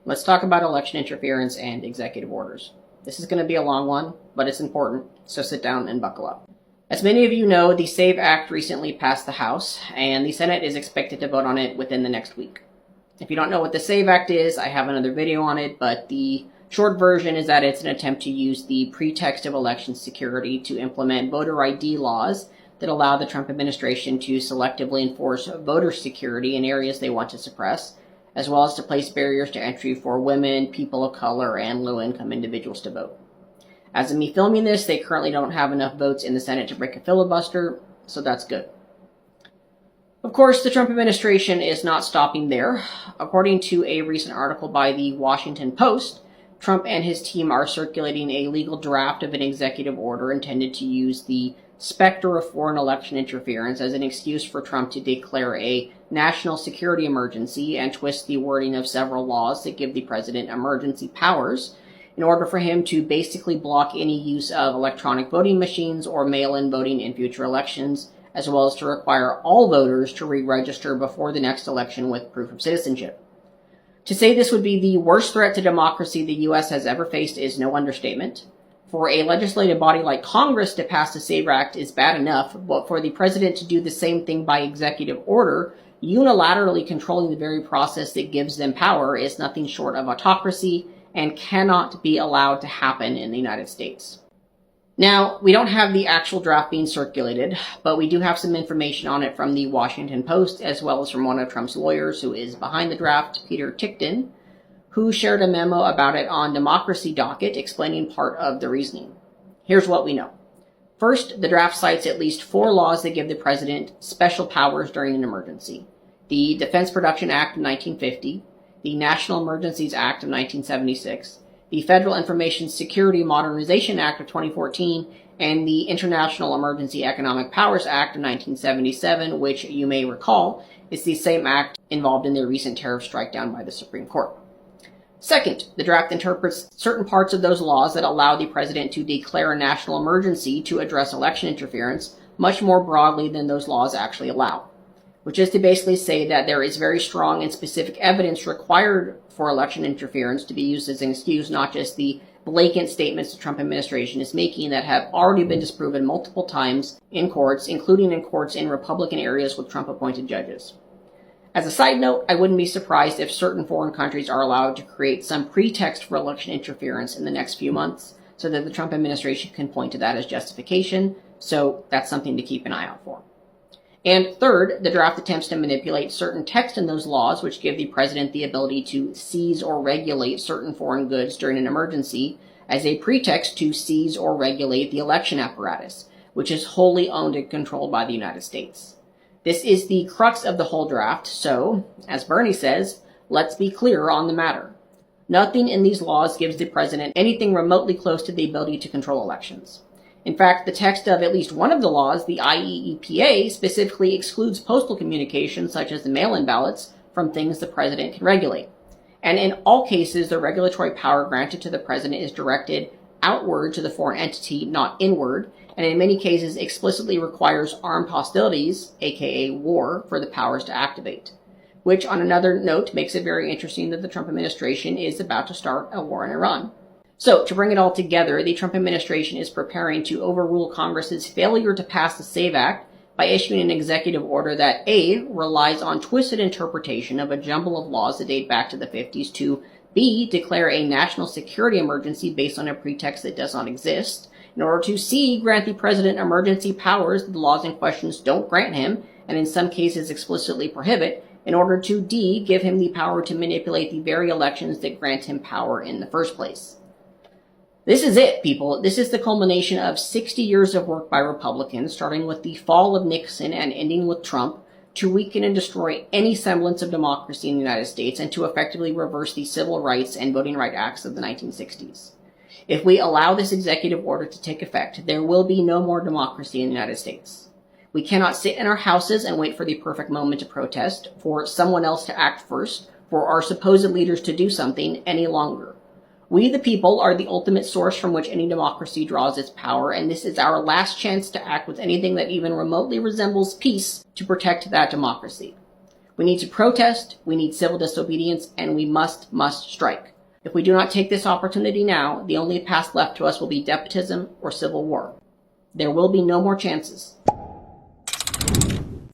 let's talk about election interference and executive orders. This is going to be a long one, but it's important, so sit down and buckle up. As many of you know, the SAVE Act recently passed the House, and the Senate is expected to vote on it within the next week. If you don't know what the SAVE Act is, I have another video on it, but the short version is that it's an attempt to use the pretext of election security to implement voter ID laws that allow the Trump administration to selectively enforce voter security in areas they want to suppress, as well as to place barriers to entry for women, people of color, and low-income individuals to vote. As of me filming this, they currently don't have enough votes in the Senate to break a filibuster, so that's good. Of course, the Trump administration is not stopping there. According to a recent article by the Washington Post, Trump and his team are circulating a legal draft of an executive order intended to use the specter of foreign election interference as an excuse for Trump to declare a national security emergency and twist the wording of several laws that give the president emergency powers in order for him to basically block any use of electronic voting machines or mail-in voting in future elections, as well as to require all voters to re-register before the next election with proof of citizenship. To say this would be the worst threat to democracy the U.S. has ever faced is no understatement. For a legislative body like Congress to pass the SAVE Act is bad enough, but for the president to do the same thing by executive order, unilaterally controlling the very process that gives them power, is nothing short of autocracy and cannot be allowed to happen in the United States. Now, we don't have the actual draft being circulated, but we do have some information on it from the Washington Post, as well as from one of Trump's lawyers who is behind the draft, Peter Ticktin, who shared a memo about it on Democracy Docket explaining part of the reasoning. Here's what we know. First, the draft cites at least 4 laws that give the president special powers during an emergency. The Defense Production Act of 1950, the National Emergencies Act of 1976, the Federal Information Security Modernization Act of 2014, and the International Emergency Economic Powers Act of 1977, which you may recall is the same act involved in the recent tariff strike down by the Supreme Court. Second, the draft interprets certain parts of those laws that allow the president to declare a national emergency to address election interference much more broadly than those laws actually allow, which is to basically say that there is very strong and specific evidence required for election interference to be used as an excuse, not just the blatant statements the Trump administration is making that have already been disproven multiple times in courts, including in courts in Republican areas with Trump-appointed judges. As a side note, I wouldn't be surprised if certain foreign countries are allowed to create some pretext for election interference in the next few months so that the Trump administration can point to that as justification, so that's something to keep an eye out for. And third, the draft attempts to manipulate certain text in those laws which give the president the ability to seize or regulate certain foreign goods during an emergency as a pretext to seize or regulate the election apparatus, which is wholly owned and controlled by the United States. This is the crux of the whole draft, so, as Bernie says, let's be clear on the matter. Nothing in these laws gives the president anything remotely close to the ability to control elections. In fact, the text of at least one of the laws, the IEEPA, specifically excludes postal communications such as the mail-in ballots from things the president can regulate. And in all cases, the regulatory power granted to the president is directed outward to the foreign entity, not inward, and in many cases explicitly requires armed hostilities, aka war, for the powers to activate. Which, on another note, makes it very interesting that the Trump administration is about to start a war in Iran. So, to bring it all together, the Trump administration is preparing to overrule Congress's failure to pass the SAVE Act by issuing an executive order that A, relies on twisted interpretation of a jumble of laws that date back to the 50s, to B, declare a national security emergency based on a pretext that does not exist, in order to C, grant the president emergency powers that the laws in question don't grant him, and in some cases explicitly prohibit, in order to D, give him the power to manipulate the very elections that grant him power in the first place. This is it, people. This is the culmination of 60 years of work by Republicans, starting with the fall of Nixon and ending with Trump, to weaken and destroy any semblance of democracy in the United States and to effectively reverse the civil rights and voting rights acts of the 1960s. If we allow this executive order to take effect, there will be no more democracy in the United States. We cannot sit in our houses and wait for the perfect moment to protest, for someone else to act first, for our supposed leaders to do something any longer. We, the people, are the ultimate source from which any democracy draws its power, and this is our last chance to act with anything that even remotely resembles peace to protect that democracy. We need to protest, we need civil disobedience, and we must strike. If we do not take this opportunity now, the only path left to us will be despotism or civil war. There will be no more chances.